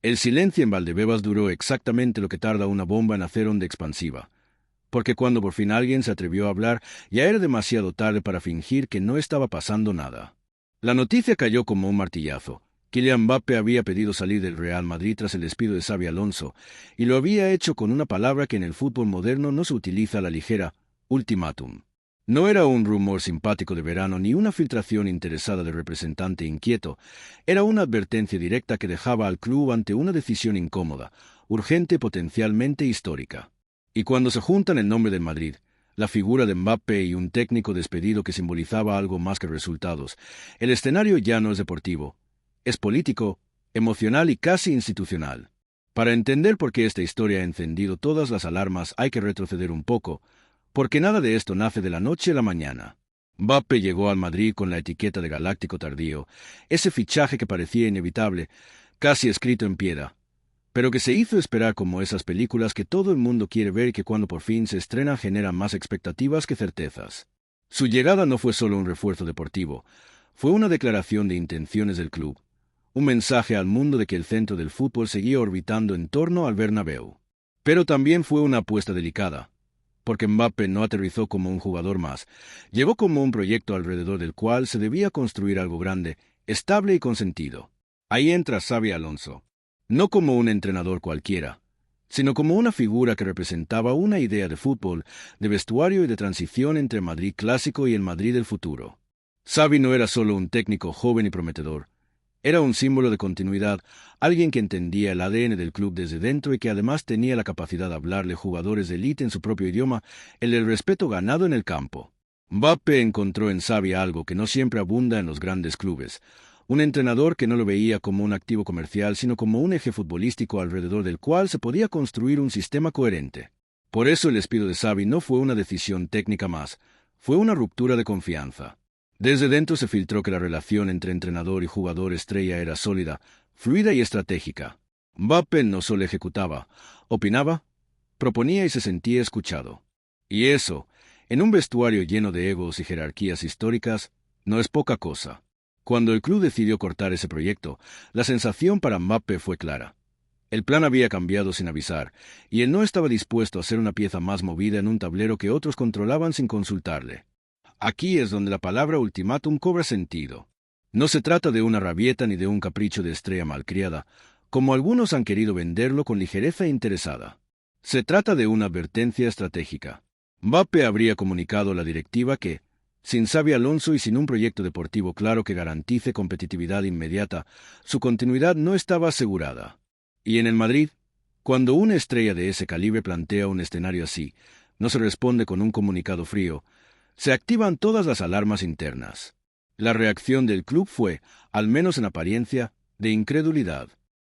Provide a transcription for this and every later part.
El silencio en Valdebebas duró exactamente lo que tarda una bomba en hacer onda expansiva, porque cuando por fin alguien se atrevió a hablar, ya era demasiado tarde para fingir que no estaba pasando nada. La noticia cayó como un martillazo. Kylian Mbappé había pedido salir del Real Madrid tras el despido de Xabi Alonso, y lo había hecho con una palabra que en el fútbol moderno no se utiliza a la ligera: ultimátum. No era un rumor simpático de verano ni una filtración interesada de representante inquieto, era una advertencia directa que dejaba al club ante una decisión incómoda, urgente, potencialmente histórica. Y cuando se juntan el nombre del Madrid, la figura de Mbappé y un técnico despedido que simbolizaba algo más que resultados, el escenario ya no es deportivo, es político, emocional y casi institucional. Para entender por qué esta historia ha encendido todas las alarmas hay que retroceder un poco, porque nada de esto nace de la noche a la mañana. Mbappé llegó al Madrid con la etiqueta de galáctico tardío, ese fichaje que parecía inevitable, casi escrito en piedra, pero que se hizo esperar como esas películas que todo el mundo quiere ver y que cuando por fin se estrenan generan más expectativas que certezas. Su llegada no fue solo un refuerzo deportivo, fue una declaración de intenciones del club, un mensaje al mundo de que el centro del fútbol seguía orbitando en torno al Bernabéu. Pero también fue una apuesta delicada, porque Mbappé no aterrizó como un jugador más, llegó como un proyecto alrededor del cual se debía construir algo grande, estable y con sentido. Ahí entra Xabi Alonso, no como un entrenador cualquiera, sino como una figura que representaba una idea de fútbol, de vestuario y de transición entre Madrid clásico y el Madrid del futuro. Xavi no era solo un técnico joven y prometedor, era un símbolo de continuidad, alguien que entendía el ADN del club desde dentro y que además tenía la capacidad de hablarle jugadores de élite en su propio idioma, el del respeto ganado en el campo. Mbappé encontró en Xavi algo que no siempre abunda en los grandes clubes, un entrenador que no lo veía como un activo comercial, sino como un eje futbolístico alrededor del cual se podía construir un sistema coherente. Por eso el despido de Xavi no fue una decisión técnica más, fue una ruptura de confianza. Desde dentro se filtró que la relación entre entrenador y jugador estrella era sólida, fluida y estratégica. Mbappé no solo ejecutaba, opinaba, proponía y se sentía escuchado. Y eso, en un vestuario lleno de egos y jerarquías históricas, no es poca cosa. Cuando el club decidió cortar ese proyecto, la sensación para Mbappé fue clara. El plan había cambiado sin avisar, y él no estaba dispuesto a ser una pieza más movida en un tablero que otros controlaban sin consultarle. Aquí es donde la palabra ultimátum cobra sentido. No se trata de una rabieta ni de un capricho de estrella malcriada, como algunos han querido venderlo con ligereza interesada. Se trata de una advertencia estratégica. Mbappé habría comunicado a la directiva que, sin Xabi Alonso y sin un proyecto deportivo claro que garantice competitividad inmediata, su continuidad no estaba asegurada. Y en el Madrid, cuando una estrella de ese calibre plantea un escenario así, no se responde con un comunicado frío, se activan todas las alarmas internas. La reacción del club fue, al menos en apariencia, de incredulidad.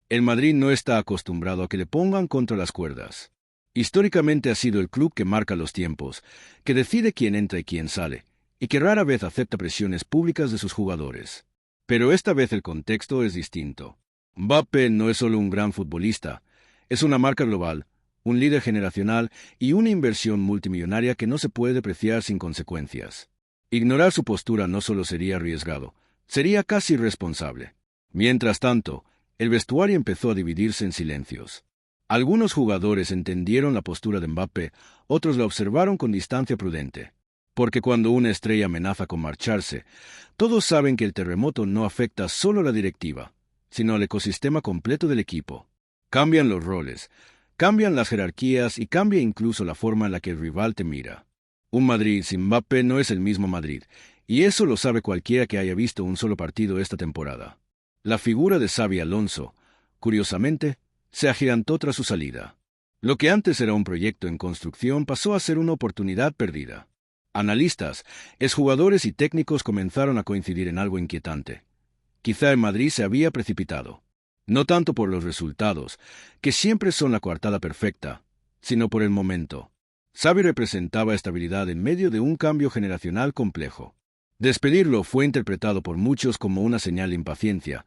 El Madrid no está acostumbrado a que le pongan contra las cuerdas. Históricamente ha sido el club que marca los tiempos, que decide quién entra y quién sale, y que rara vez acepta presiones públicas de sus jugadores. Pero esta vez el contexto es distinto. Mbappé no es solo un gran futbolista, es una marca global, un líder generacional y una inversión multimillonaria que no se puede apreciar sin consecuencias. Ignorar su postura no solo sería arriesgado, sería casi irresponsable. Mientras tanto, el vestuario empezó a dividirse en silencios. Algunos jugadores entendieron la postura de Mbappé, otros la observaron con distancia prudente. Porque cuando una estrella amenaza con marcharse, todos saben que el terremoto no afecta solo a la directiva, sino al ecosistema completo del equipo. Cambian los roles, cambian las jerarquías y cambia incluso la forma en la que el rival te mira. Un Madrid sin Mbappé no es el mismo Madrid, y eso lo sabe cualquiera que haya visto un solo partido esta temporada. La figura de Xabi Alonso, curiosamente, se agigantó tras su salida. Lo que antes era un proyecto en construcción pasó a ser una oportunidad perdida. Analistas, exjugadores y técnicos comenzaron a coincidir en algo inquietante. Quizá el Madrid se había precipitado. No tanto por los resultados, que siempre son la coartada perfecta, sino por el momento. Xavi representaba estabilidad en medio de un cambio generacional complejo. Despedirlo fue interpretado por muchos como una señal de impaciencia,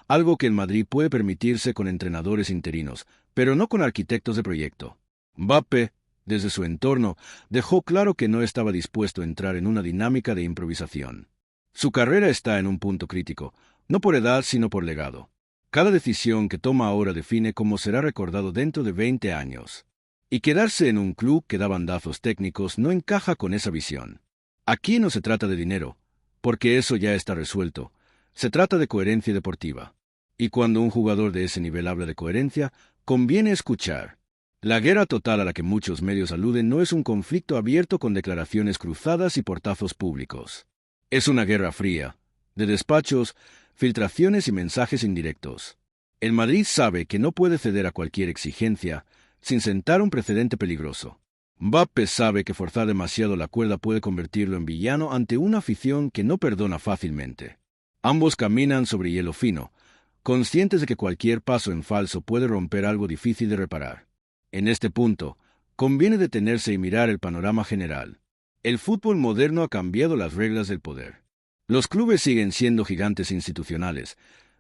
algo que el Madrid puede permitirse con entrenadores interinos, pero no con arquitectos de proyecto. Mbappé, desde su entorno, dejó claro que no estaba dispuesto a entrar en una dinámica de improvisación. Su carrera está en un punto crítico, no por edad sino por legado. Cada decisión que toma ahora define cómo será recordado dentro de 20 años. Y quedarse en un club que da bandazos técnicos no encaja con esa visión. Aquí no se trata de dinero, porque eso ya está resuelto. Se trata de coherencia deportiva. Y cuando un jugador de ese nivel habla de coherencia, conviene escuchar. La guerra total a la que muchos medios aluden no es un conflicto abierto con declaraciones cruzadas y portazos públicos. Es una guerra fría, de despachos, filtraciones y mensajes indirectos. El Madrid sabe que no puede ceder a cualquier exigencia sin sentar un precedente peligroso. Mbappé sabe que forzar demasiado la cuerda puede convertirlo en villano ante una afición que no perdona fácilmente. Ambos caminan sobre hielo fino, conscientes de que cualquier paso en falso puede romper algo difícil de reparar. En este punto, conviene detenerse y mirar el panorama general. El fútbol moderno ha cambiado las reglas del poder. Los clubes siguen siendo gigantes institucionales,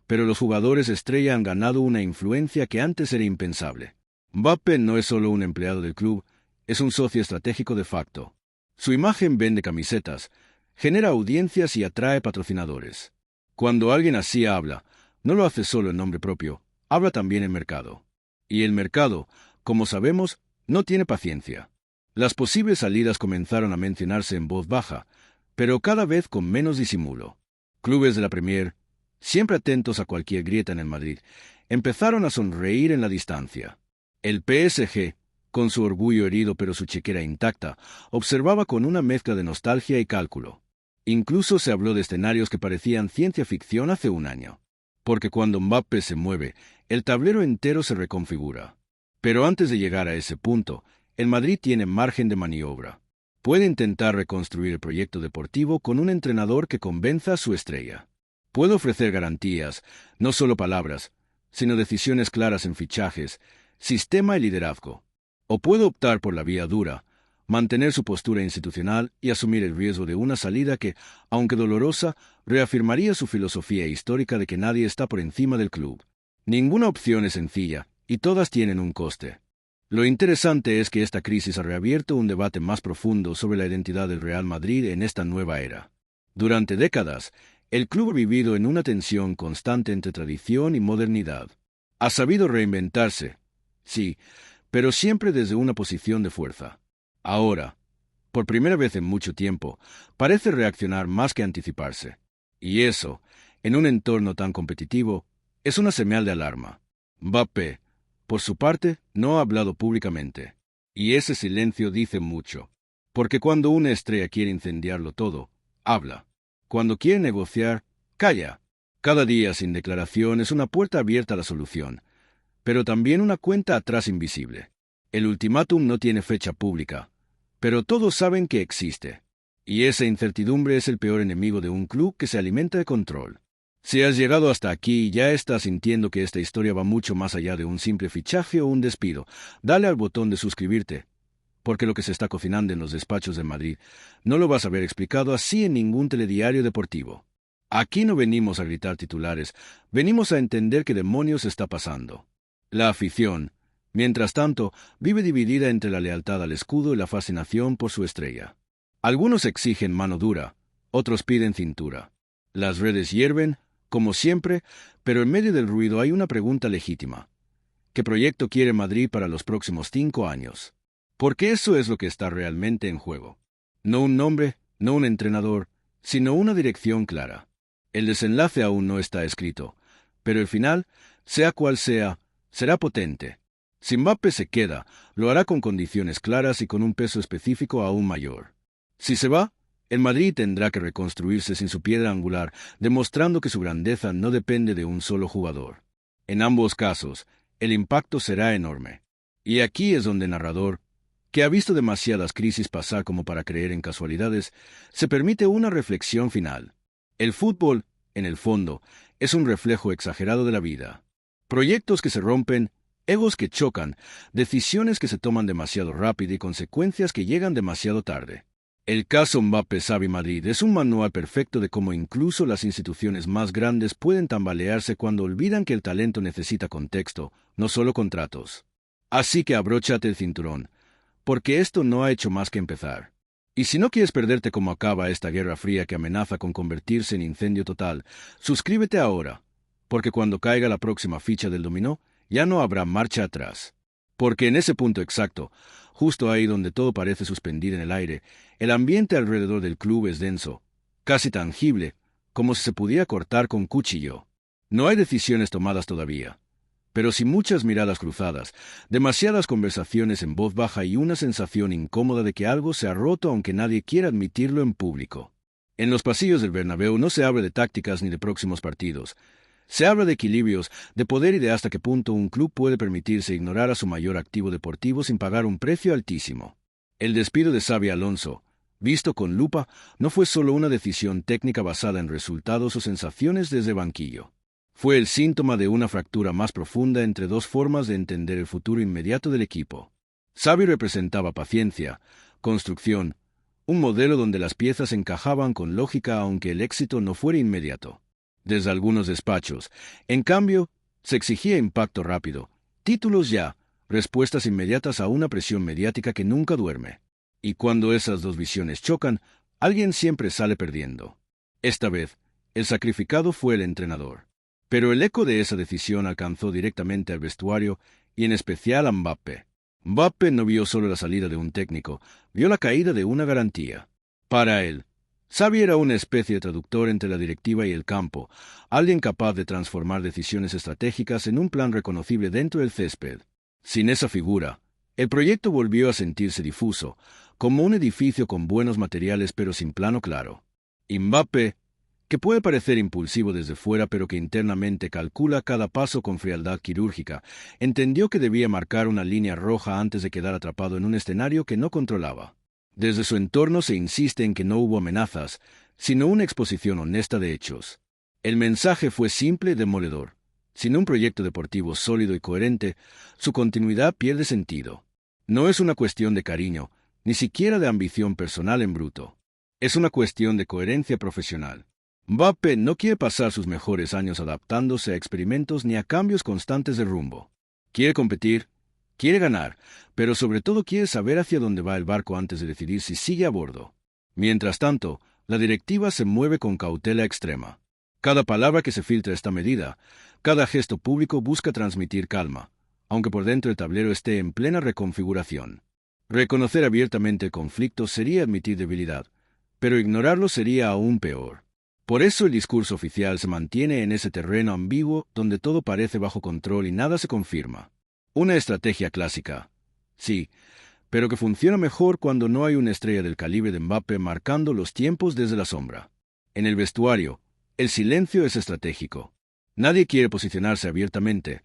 pero los jugadores estrella han ganado una influencia que antes era impensable. Mbappé no es solo un empleado del club, es un socio estratégico de facto. Su imagen vende camisetas, genera audiencias y atrae patrocinadores. Cuando alguien así habla, no lo hace solo en nombre propio, habla también en mercado. Y el mercado, como sabemos, no tiene paciencia. Las posibles salidas comenzaron a mencionarse en voz baja, pero cada vez con menos disimulo. Clubes de la Premier, siempre atentos a cualquier grieta en el Madrid, empezaron a sonreír en la distancia. El PSG, con su orgullo herido pero su chequera intacta, observaba con una mezcla de nostalgia y cálculo. Incluso se habló de escenarios que parecían ciencia ficción hace un año. Porque cuando Mbappé se mueve, el tablero entero se reconfigura. Pero antes de llegar a ese punto, el Madrid tiene margen de maniobra. Puede intentar reconstruir el proyecto deportivo con un entrenador que convenza a su estrella. Puede ofrecer garantías, no solo palabras, sino decisiones claras en fichajes, sistema y liderazgo. O puede optar por la vía dura, mantener su postura institucional y asumir el riesgo de una salida que, aunque dolorosa, reafirmaría su filosofía histórica de que nadie está por encima del club. Ninguna opción es sencilla, y todas tienen un coste. Lo interesante es que esta crisis ha reabierto un debate más profundo sobre la identidad del Real Madrid en esta nueva era. Durante décadas, el club ha vivido en una tensión constante entre tradición y modernidad. Ha sabido reinventarse, sí, pero siempre desde una posición de fuerza. Ahora, por primera vez en mucho tiempo, parece reaccionar más que anticiparse. Y eso, en un entorno tan competitivo, es una señal de alarma. Mbappé, por su parte, no ha hablado públicamente. Y ese silencio dice mucho. Porque cuando una estrella quiere incendiarlo todo, habla. Cuando quiere negociar, calla. Cada día sin declaración es una puerta abierta a la solución, pero también una cuenta atrás invisible. El ultimátum no tiene fecha pública, pero todos saben que existe. Y esa incertidumbre es el peor enemigo de un club que se alimenta de control. Si has llegado hasta aquí y ya estás sintiendo que esta historia va mucho más allá de un simple fichaje o un despido, dale al botón de suscribirte, porque lo que se está cocinando en los despachos de Madrid no lo vas a ver explicado así en ningún telediario deportivo. Aquí no venimos a gritar titulares, venimos a entender qué demonios está pasando. La afición, mientras tanto, vive dividida entre la lealtad al escudo y la fascinación por su estrella. Algunos exigen mano dura, otros piden cintura. Las redes hierven, como siempre, pero en medio del ruido hay una pregunta legítima. ¿Qué proyecto quiere Madrid para los próximos 5 años? Porque eso es lo que está realmente en juego. No un nombre, no un entrenador, sino una dirección clara. El desenlace aún no está escrito, pero el final, sea cual sea, será potente. Si Mbappé se queda, lo hará con condiciones claras y con un peso específico aún mayor. Si se va, el Madrid tendrá que reconstruirse sin su piedra angular, demostrando que su grandeza no depende de un solo jugador. En ambos casos, el impacto será enorme. Y aquí es donde el narrador, que ha visto demasiadas crisis pasar como para creer en casualidades, se permite una reflexión final. El fútbol, en el fondo, es un reflejo exagerado de la vida. Proyectos que se rompen, egos que chocan, decisiones que se toman demasiado rápido y consecuencias que llegan demasiado tarde. El caso Mbappé-Xavi Madrid es un manual perfecto de cómo incluso las instituciones más grandes pueden tambalearse cuando olvidan que el talento necesita contexto, no solo contratos. Así que abróchate el cinturón, porque esto no ha hecho más que empezar. Y si no quieres perderte cómo acaba esta guerra fría que amenaza con convertirse en incendio total, suscríbete ahora, porque cuando caiga la próxima ficha del dominó, ya no habrá marcha atrás. Porque en ese punto exacto, justo ahí donde todo parece suspendido en el aire, el ambiente alrededor del club es denso, casi tangible, como si se pudiera cortar con cuchillo. No hay decisiones tomadas todavía, pero sí muchas miradas cruzadas, demasiadas conversaciones en voz baja y una sensación incómoda de que algo se ha roto aunque nadie quiera admitirlo en público. En los pasillos del Bernabéu no se habla de tácticas ni de próximos partidos. Se habla de equilibrios, de poder y de hasta qué punto un club puede permitirse ignorar a su mayor activo deportivo sin pagar un precio altísimo. El despido de Xabi Alonso, visto con lupa, no fue solo una decisión técnica basada en resultados o sensaciones desde el banquillo. Fue el síntoma de una fractura más profunda entre dos formas de entender el futuro inmediato del equipo. Xabi representaba paciencia, construcción, un modelo donde las piezas encajaban con lógica aunque el éxito no fuera inmediato. Desde algunos despachos, en cambio, se exigía impacto rápido, títulos ya, respuestas inmediatas a una presión mediática que nunca duerme. Y cuando esas dos visiones chocan, alguien siempre sale perdiendo. Esta vez, el sacrificado fue el entrenador. Pero el eco de esa decisión alcanzó directamente al vestuario y en especial a Mbappé. Mbappé no vio solo la salida de un técnico, vio la caída de una garantía. Para él, Xavi era una especie de traductor entre la directiva y el campo, alguien capaz de transformar decisiones estratégicas en un plan reconocible dentro del césped. Sin esa figura, el proyecto volvió a sentirse difuso, como un edificio con buenos materiales pero sin plano claro. Y Mbappé, que puede parecer impulsivo desde fuera pero que internamente calcula cada paso con frialdad quirúrgica, entendió que debía marcar una línea roja antes de quedar atrapado en un escenario que no controlaba. Desde su entorno se insiste en que no hubo amenazas, sino una exposición honesta de hechos. El mensaje fue simple y demoledor. Sin un proyecto deportivo sólido y coherente, su continuidad pierde sentido. No es una cuestión de cariño, ni siquiera de ambición personal en bruto. Es una cuestión de coherencia profesional. Mbappé no quiere pasar sus mejores años adaptándose a experimentos ni a cambios constantes de rumbo. Quiere competir, quiere ganar, pero sobre todo quiere saber hacia dónde va el barco antes de decidir si sigue a bordo. Mientras tanto, la directiva se mueve con cautela extrema. Cada palabra que se filtra está medida, cada gesto público busca transmitir calma, aunque por dentro el tablero esté en plena reconfiguración. Reconocer abiertamente el conflicto sería admitir debilidad, pero ignorarlo sería aún peor. Por eso el discurso oficial se mantiene en ese terreno ambiguo donde todo parece bajo control y nada se confirma. Una estrategia clásica, sí, pero que funciona mejor cuando no hay una estrella del calibre de Mbappé marcando los tiempos desde la sombra. En el vestuario, el silencio es estratégico. Nadie quiere posicionarse abiertamente,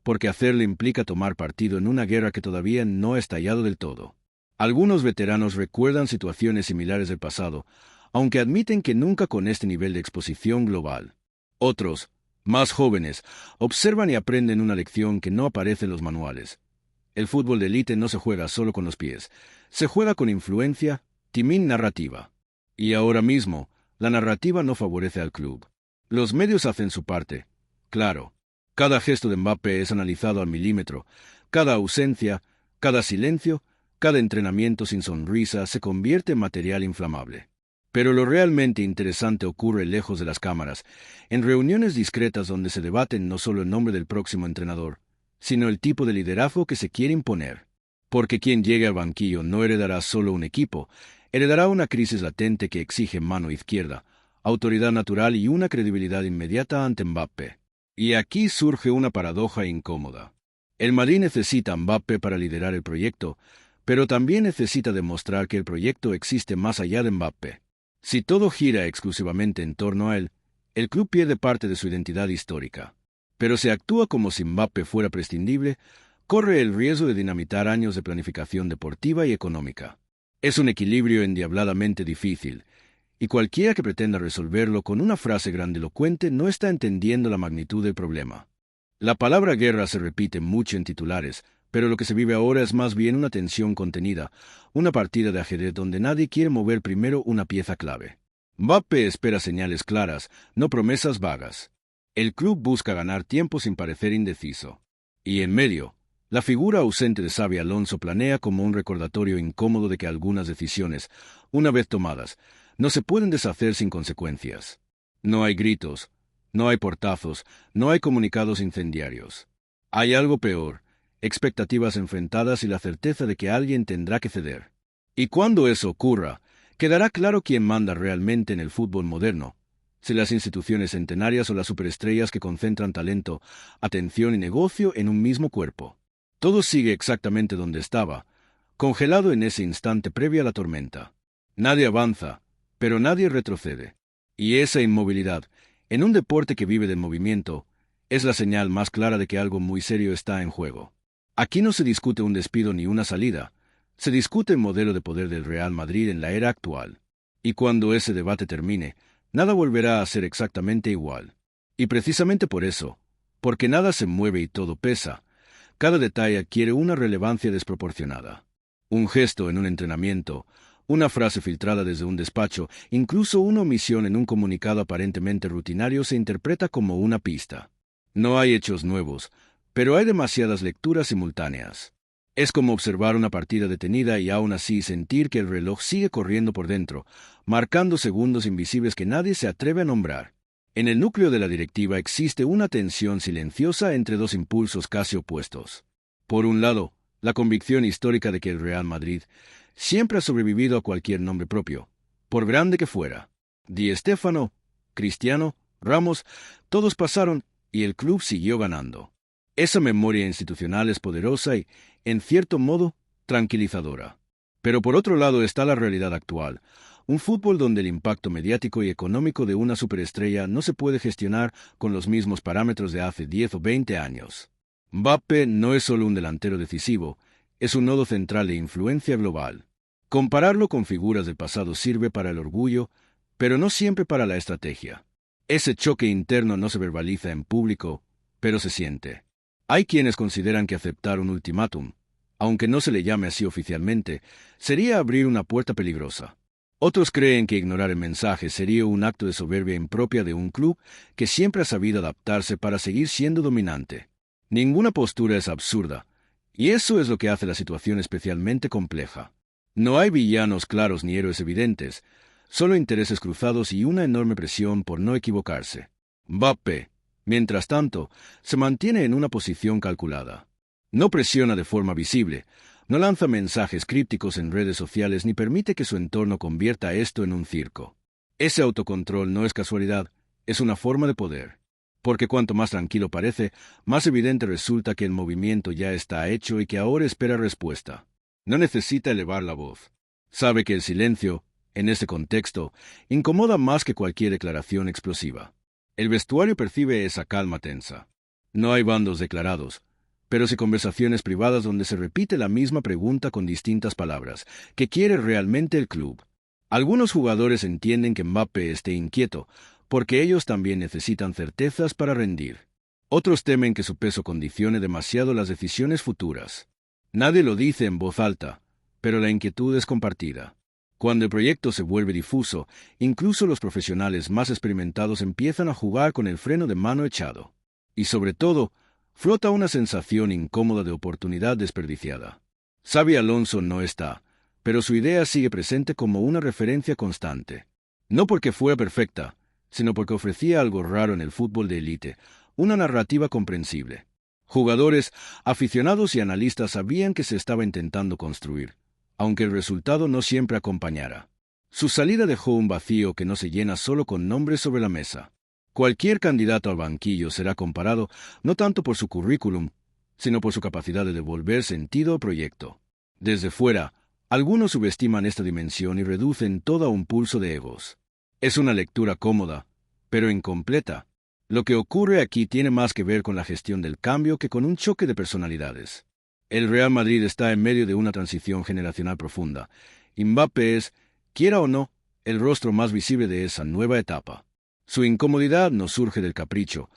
porque hacerlo implica tomar partido en una guerra que todavía no ha estallado del todo. Algunos veteranos recuerdan situaciones similares del pasado, aunque admiten que nunca con este nivel de exposición global. Otros, más jóvenes, observan y aprenden una lección que no aparece en los manuales. El fútbol de élite no se juega solo con los pies, se juega con influencia, timín narrativa. Y ahora mismo, la narrativa no favorece al club. Los medios hacen su parte, claro. Cada gesto de Mbappé es analizado al milímetro, cada ausencia, cada silencio, cada entrenamiento sin sonrisa se convierte en material inflamable. Pero lo realmente interesante ocurre lejos de las cámaras, en reuniones discretas donde se debaten no solo el nombre del próximo entrenador, sino el tipo de liderazgo que se quiere imponer. Porque quien llegue al banquillo no heredará solo un equipo, heredará una crisis latente que exige mano izquierda, autoridad natural y una credibilidad inmediata ante Mbappé. Y aquí surge una paradoja incómoda. El Madrid necesita a Mbappé para liderar el proyecto, pero también necesita demostrar que el proyecto existe más allá de Mbappé. Si todo gira exclusivamente en torno a él, el club pierde parte de su identidad histórica. Pero si actúa como si Mbappé fuera prescindible, corre el riesgo de dinamitar años de planificación deportiva y económica. Es un equilibrio endiabladamente difícil, y cualquiera que pretenda resolverlo con una frase grandilocuente no está entendiendo la magnitud del problema. La palabra guerra se repite mucho en titulares, pero lo que se vive ahora es más bien una tensión contenida, una partida de ajedrez donde nadie quiere mover primero una pieza clave. Mbappé espera señales claras, no promesas vagas. El club busca ganar tiempo sin parecer indeciso. Y en medio, la figura ausente de Xabi Alonso planea como un recordatorio incómodo de que algunas decisiones, una vez tomadas, no se pueden deshacer sin consecuencias. No hay gritos, No hay portazos, no hay comunicados incendiarios. Hay algo peor, expectativas enfrentadas y la certeza de que alguien tendrá que ceder. Y cuando eso ocurra, quedará claro quién manda realmente en el fútbol moderno, si las instituciones centenarias o las superestrellas que concentran talento, atención y negocio en un mismo cuerpo. Todo sigue exactamente donde estaba, congelado en ese instante previo a la tormenta. Nadie avanza, pero nadie retrocede. Y esa inmovilidad, en un deporte que vive del movimiento, es la señal más clara de que algo muy serio está en juego. Aquí no se discute un despido ni una salida, se discute el modelo de poder del Real Madrid en la era actual. Y cuando ese debate termine, nada volverá a ser exactamente igual. Y precisamente por eso, porque nada se mueve y todo pesa, cada detalle adquiere una relevancia desproporcionada. Un gesto en un entrenamiento, una frase filtrada desde un despacho, incluso una omisión en un comunicado aparentemente rutinario se interpreta como una pista. No hay hechos nuevos, pero hay demasiadas lecturas simultáneas. Es como observar una partida detenida y aún así sentir que el reloj sigue corriendo por dentro, marcando segundos invisibles que nadie se atreve a nombrar. En el núcleo de la directiva existe una tensión silenciosa entre dos impulsos casi opuestos. Por un lado, la convicción histórica de que el Real Madrid siempre ha sobrevivido a cualquier nombre propio, por grande que fuera. Di Stéfano, Cristiano, Ramos, todos pasaron y el club siguió ganando. Esa memoria institucional es poderosa y, en cierto modo, tranquilizadora. Pero por otro lado está la realidad actual, un fútbol donde el impacto mediático y económico de una superestrella no se puede gestionar con los mismos parámetros de hace 10 o 20 años. Mbappé no es solo un delantero decisivo, es un nodo central de influencia global. Compararlo con figuras del pasado sirve para el orgullo, pero no siempre para la estrategia. Ese choque interno no se verbaliza en público, pero se siente. Hay quienes consideran que aceptar un ultimátum, aunque no se le llame así oficialmente, sería abrir una puerta peligrosa. Otros creen que ignorar el mensaje sería un acto de soberbia impropia de un club que siempre ha sabido adaptarse para seguir siendo dominante. Ninguna postura es absurda, y eso es lo que hace la situación especialmente compleja. No hay villanos claros ni héroes evidentes, solo intereses cruzados y una enorme presión por no equivocarse. Mbappé, mientras tanto, se mantiene en una posición calculada. No presiona de forma visible, no lanza mensajes crípticos en redes sociales ni permite que su entorno convierta esto en un circo. Ese autocontrol no es casualidad, es una forma de poder. Porque cuanto más tranquilo parece, más evidente resulta que el movimiento ya está hecho y que ahora espera respuesta. No necesita elevar la voz. Sabe que el silencio, en ese contexto, incomoda más que cualquier declaración explosiva. El vestuario percibe esa calma tensa. No hay bandos declarados, pero sí conversaciones privadas donde se repite la misma pregunta con distintas palabras. ¿Qué quiere realmente el club? Algunos jugadores entienden que Mbappé esté inquieto, porque ellos también necesitan certezas para rendir. Otros temen que su peso condicione demasiado las decisiones futuras. Nadie lo dice en voz alta, pero la inquietud es compartida. Cuando el proyecto se vuelve difuso, incluso los profesionales más experimentados empiezan a jugar con el freno de mano echado. Y sobre todo, flota una sensación incómoda de oportunidad desperdiciada. Xabi Alonso no está, pero su idea sigue presente como una referencia constante. No porque fuera perfecta, sino porque ofrecía algo raro en el fútbol de élite, una narrativa comprensible. Jugadores, aficionados y analistas sabían que se estaba intentando construir, aunque el resultado no siempre acompañara. Su salida dejó un vacío que no se llena solo con nombres sobre la mesa. Cualquier candidato al banquillo será comparado no tanto por su currículum, sino por su capacidad de devolver sentido al proyecto. Desde fuera, algunos subestiman esta dimensión y reducen todo a un pulso de egos. Es una lectura cómoda, pero incompleta. Lo que ocurre aquí tiene más que ver con la gestión del cambio que con un choque de personalidades. El Real Madrid está en medio de una transición generacional profunda. Mbappé es, quiera o no, el rostro más visible de esa nueva etapa. Su incomodidad no surge del capricho,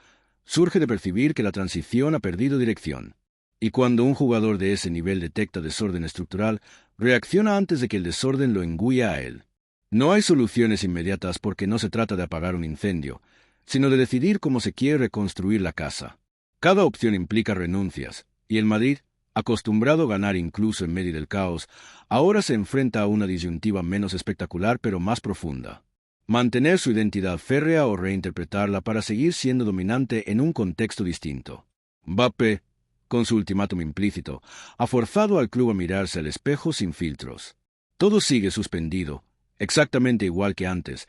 surge de percibir que la transición ha perdido dirección. Y cuando un jugador de ese nivel detecta desorden estructural, reacciona antes de que el desorden lo engulla a él. No hay soluciones inmediatas porque no se trata de apagar un incendio, sino de decidir cómo se quiere reconstruir la casa. Cada opción implica renuncias, y el Madrid, acostumbrado a ganar incluso en medio del caos, ahora se enfrenta a una disyuntiva menos espectacular pero más profunda. mantener su identidad férrea o reinterpretarla para seguir siendo dominante en un contexto distinto. Mbappé, con su ultimátum implícito, ha forzado al club a mirarse al espejo sin filtros. Todo sigue suspendido, exactamente igual que antes,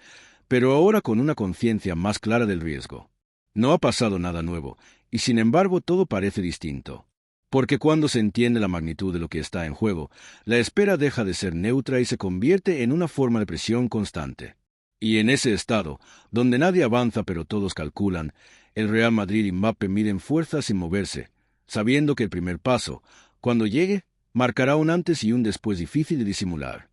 pero ahora con una conciencia más clara del riesgo. No ha pasado nada nuevo, y sin embargo todo parece distinto. Porque cuando se entiende la magnitud de lo que está en juego, la espera deja de ser neutra y se convierte en una forma de presión constante. Y en ese estado, donde nadie avanza pero todos calculan, el Real Madrid y Mbappé miden fuerzas sin moverse, sabiendo que el primer paso, cuando llegue, marcará un antes y un después difícil de disimular.